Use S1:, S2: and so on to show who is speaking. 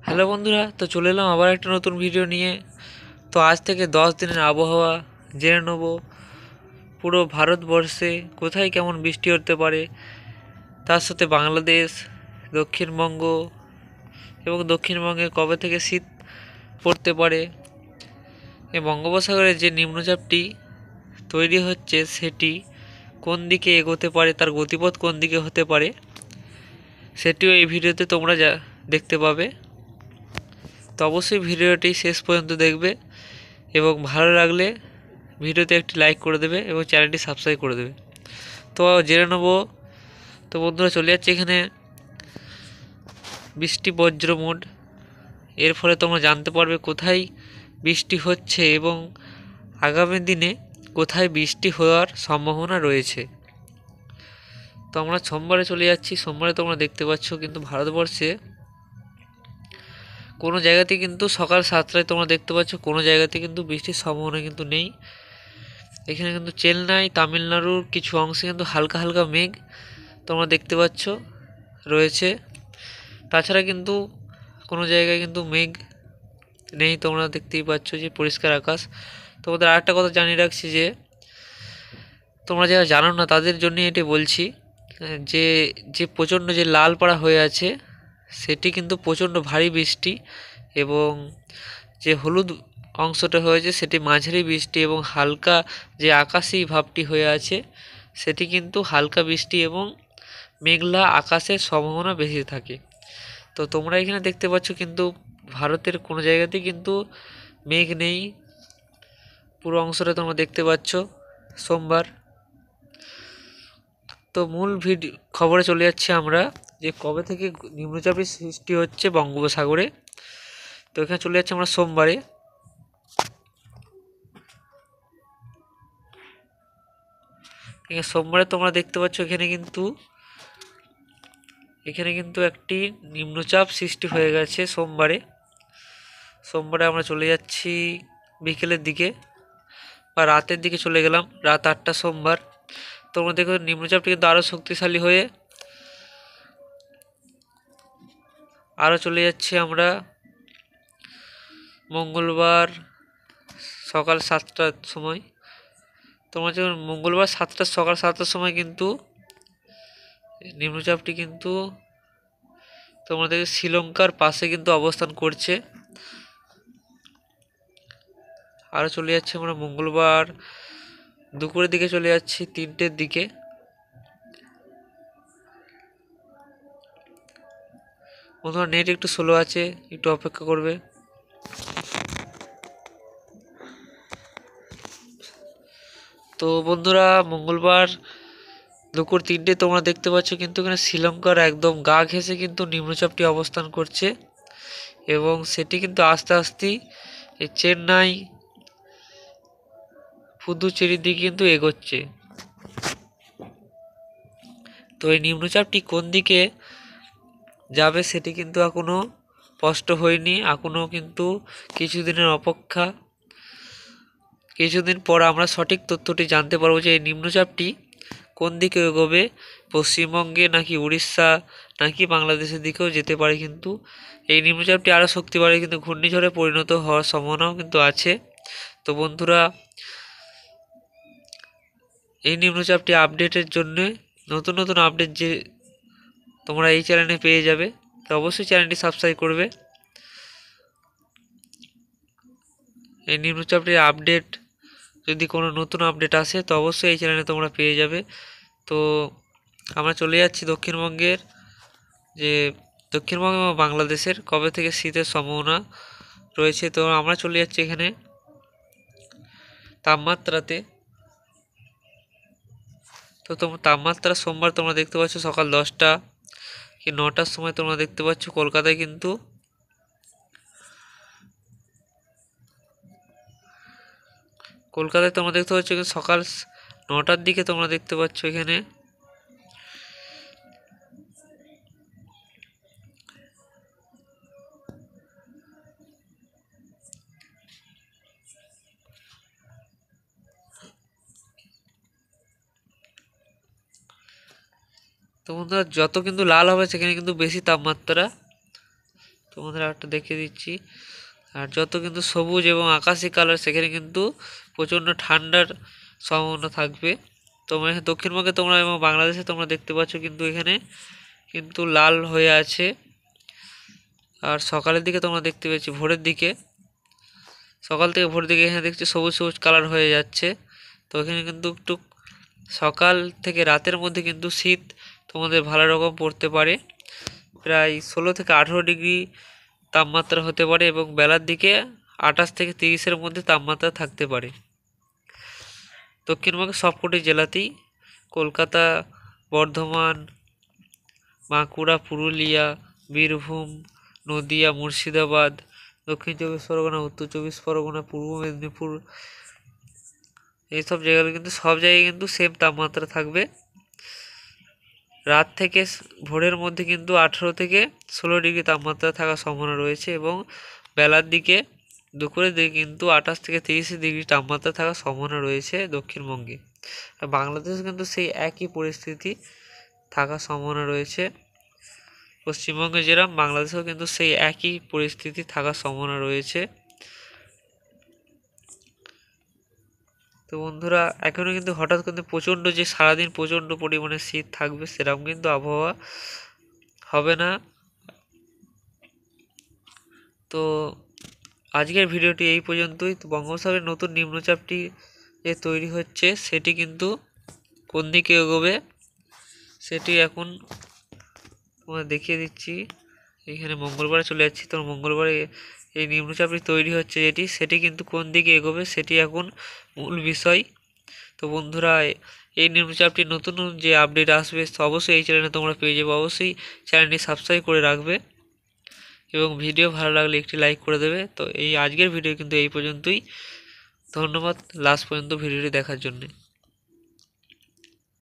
S1: Hello বন্ধুরা, তো চলে এলাম আবার একটা নতুন ভিডিও নিয়ে। তো আজ থেকে 10 দিনের আবহাওয়া জেনে নেব। পুরো ভারতবর্ষে কোথায় কেমন বৃষ্টি হতে পারে, তার সাথে বাংলাদেশ, দক্ষিণবঙ্গ এবং দক্ষিণবঙ্গে কবে থেকে শীত পড়তে পারে। এই বঙ্গোপসাগরে যে নিম্নচাপটি তৈরি হচ্ছে সেটি কোন দিকে এগোতে পারে, তার গতিপথ কোন দিকে হতে পারে, সেটিও এই ভিডিওতে তোমরা দেখতে পাবে। তো অবশ্যই ভিডিওটি শেষ পর্যন্ত দেখবে এবং ভালো লাগলে ভিডিওতে একটি লাইক করে দেবে এবং চ্যানেলটি সাবস্ক্রাইব করে দেবে। তো জেনে নেবো। তো বন্ধুরা, চলে যাচ্ছে এখানে বৃষ্টি বজ্র মোড। এর ফলে তোমরা জানতে পারবে কোথায় বৃষ্টি হচ্ছে এবং আগামী দিনে কোথায় বৃষ্টি হওয়ার সম্ভাবনা রয়েছে। তো আমরা সোমবারে চলে যাচ্ছি। সোমবারে তোমরা দেখতে পাচ্ছ কিন্তু ভারতবর্ষে কোনো জায়গাতে কিন্তু সকাল 7টায় তোমরা দেখতে পাচ্ছ কোনো জায়গাতে কিন্তু বৃষ্টির সম্ভাবনা কিন্তু নেই। এখানে কিন্তু চেন্নাই, তামিলনাড়ুর কিছু অংশে কিন্তু হালকা হালকা মেঘ তোমরা দেখতে পাচ্ছ রয়েছে। তাছাড়া কিন্তু কোনো জায়গায় কিন্তু মেঘ নেই, তোমরা দেখতেই পাচ্ছ যে পরিষ্কার আকাশ। তোমাদের আরেকটা কথা জানিয়ে রাখছি যে তোমরা যারা জানো না তাদের জন্য এটি বলছি, যে যে প্রচণ্ড যে লাল পাড়া হয়ে আছে সেটি কিন্তু প্রচণ্ড ভারী বৃষ্টি, এবং যে হলুদ অংশটা হয়েছে সেটি মাঝারি বৃষ্টি, এবং হালকা যে আকাশি ভাবটি হয়ে আছে সেটি কিন্তু হালকা বৃষ্টি এবং মেঘলা আকাশের সম্ভাবনা বেশি থাকে। তো তোমরা এখানে দেখতে পাচ্ছ কিন্তু ভারতের কোনো জায়গাতেই কিন্তু মেঘ নেই, পুরো অংশটা তোমরা দেখতে পাচ্ছ সোমবার। তো মূল খবরে চলে যাচ্ছে আমরা, যে কবে থেকে নিম্নচাপের সৃষ্টি হচ্ছে বঙ্গোপসাগরে। তো এখানে চলে যাচ্ছে আমরা সোমবারে। সোমবারে তোমরা দেখতে পাচ্ছ এখানে কিন্তু একটি নিম্নচাপ সৃষ্টি হয়ে গেছে সোমবারে। সোমবারে আমরা চলে যাচ্ছি বিকেলের দিকে বা রাতের দিকে চলে গেলাম, রাত 8টা সোমবার। তোমরা দেখো নিম্নচাপটি কিন্তু আরও শক্তিশালী হয়ে আরও চলে যাচ্ছি আমরা মঙ্গলবার সকাল 7টার সময়। তোমরা যখন মঙ্গলবার সকাল 7টার সময় কিন্তু নিম্নচাপটি কিন্তু তোমাদের শ্রীলঙ্কার পাশে কিন্তু অবস্থান করছে। আরও চলে যাচ্ছে আমরা মঙ্গলবার দুপুরের দিকে চলে যাচ্ছি 3টের দিকে। বন্ধুরা, নেট একটু স্লো আছে, একটু অপেক্ষা করবে। তো বন্ধুরা, মঙ্গলবার দুপুর 3টে তোমরা দেখতে পাচ্ছ কিন্তু এখানে শ্রীলঙ্কার একদম গা ঘেঁষে কিন্তু নিম্নচাপটি অবস্থান করছে, এবং সেটি কিন্তু আস্তে আস্তে এই চেন্নাই, পুদুচেরির দিকে কিন্তু এগোচ্ছে। তো এই নিম্নচাপটি কোন দিকে যাবে সেটি কিন্তু এখনও স্পষ্ট হয়নি, এখনও কিন্তু কিছুদিনের অপেক্ষা। কিছুদিন পর আমরা সঠিক তথ্যটি জানতে পারবো যে এই নিম্নচাপটি কোন দিকে এগোবে, পশ্চিমবঙ্গে নাকি উড়িষ্যা নাকি বাংলাদেশের দিকেও যেতে পারে। কিন্তু এই নিম্নচাপটি আরও শক্তি বাড়ে কিন্তু ঘূর্ণিঝড়ে পরিণত হওয়ার সম্ভাবনাও কিন্তু আছে। তো বন্ধুরা, এই নিম্নচাপটি আপডেটের জন্য নতুন নতুন আপডেট যে তোমরা এই চ্যানেলে পেয়ে যাবে, তো অবশ্যই চ্যানেলটি সাবস্ক্রাইব করবে। এই নিম্নচাপটির আপডেট যদি কোনো নতুন আপডেট আসে তো অবশ্যই এই চ্যানেলে তোমরা পেয়ে যাবে। তো আমরা চলে যাচ্ছি দক্ষিণবঙ্গের, যে দক্ষিণবঙ্গ এবং বাংলাদেশের কবে থেকে শীতের সম্ভাবনা রয়েছে। তো আমরা চলে যাচ্ছি এখানে তাপমাত্রাতে। তো তোমার তাপমাত্রা সোমবার তোমরা দেখতে পাচ্ছ সকাল 10টা কি 9টার সময় তোমরা দেখতে পাচ্ছ কলকাতায় কিন্তু তোমরা দেখতে পাচ্ছ সকাল 9টার দিকে তোমরা দেখতে পাচ্ছ এখানে তো বন্ধুরা, যত কিন্তু লাল হবে সেখানে কিন্তু বেশি তাপমাত্রা। তোমাদের একটা দেখিয়ে দিচ্ছি। আর যত কিন্তু সবুজ এবং আকাশি কালার সেখানে কিন্তু প্রচণ্ড ঠান্ডার সম্ভাবনা থাকবে। তোমরা দক্ষিণবঙ্গে তোমরা এবং বাংলাদেশে তোমরা দেখতে পাচ্ছ কিন্তু এখানে কিন্তু লাল হয়ে আছে। আর সকালের দিকে তোমরা দেখতে পেয়েছি, ভোরের দিকে, সকাল থেকে ভোরের দিকে এখানে দেখছি সবুজ সবুজ কালার হয়ে যাচ্ছে। তো এখানে কিন্তু একটু সকাল থেকে রাতের মধ্যে কিন্তু শীত তোমাদের ভালো রকম পড়তে পারে, প্রায় 16 থেকে 18 ডিগ্রি তাপমাত্রা হতে পারে এবং বেলার দিকে 28 থেকে 30-এর মধ্যে তাপমাত্রা থাকতে পারে। দক্ষিণবঙ্গের সবকটি জেলাতেই, কলকাতা, বর্ধমান, বাঁকুড়া, পুরুলিয়া, বীরভূম, নদিয়া, মুর্শিদাবাদ, দক্ষিণ চব্বিশ পরগনা, উত্তর চব্বিশ পরগনা, পূর্ব মেদিনীপুর, এইসব জায়গাগুলো কিন্তু সব জায়গায় কিন্তু সেম তাপমাত্রা থাকবে। রাত থেকে ভোরের মধ্যে কিন্তু 18 থেকে 16 ডিগ্রি তাপমাত্রা থাকার সম্ভাবনা রয়েছে এবং বেলার দিকে দুপুরের দিকে কিন্তু 28 থেকে 30 ডিগ্রি তাপমাত্রা থাকার সম্ভাবনা রয়েছে দক্ষিণবঙ্গে। আর বাংলাদেশে কিন্তু সেই একই পরিস্থিতি থাকার সম্ভাবনা রয়েছে। পশ্চিমবঙ্গে যেরকম বাংলাদেশেও কিন্তু সেই একই পরিস্থিতি থাকার সম্ভাবনা রয়েছে। তো বন্ধুরা, এখনও কিন্তু হঠাৎ কিন্তু প্রচণ্ড যে সারাদিন প্রচণ্ড পরিমাণে শীত থাকবে সেরকম কিন্তু আবহাওয়া হবে না। তো আজকের ভিডিওটি এই পর্যন্তই। তো বঙ্গোপসাগরের নতুন নিম্নচাপটি যে তৈরি হচ্ছে সেটি কিন্তু কোন দিকে এগোবে সেটি এখন তোমাদের দেখিয়ে দিচ্ছি। এখানে মঙ্গলবারে চলে যাচ্ছি, তো মঙ্গলবারে এই নিম্নচাপটি তৈরি হচ্ছে সেটি কিন্তু কোন দিকে এগোবে সেটি এখন মূল বিষয়। তো বন্ধুরা, এই নিম্নচাপটি নতুন যে আপডেট আসবে অবশ্যই এই চ্যানেলে তোমরা পেয়ে যাবে। অবশ্যই চ্যানেলটি সাবস্ক্রাইব করে রাখবে এবং ভিডিও ভালো লাগলে একটি লাইক করে দেবে। তো এই আজকের ভিডিও কিন্তু এই পর্যন্তই। ধন্যবাদ লাস্ট পর্যন্ত ভিডিওটি দেখার জন্য।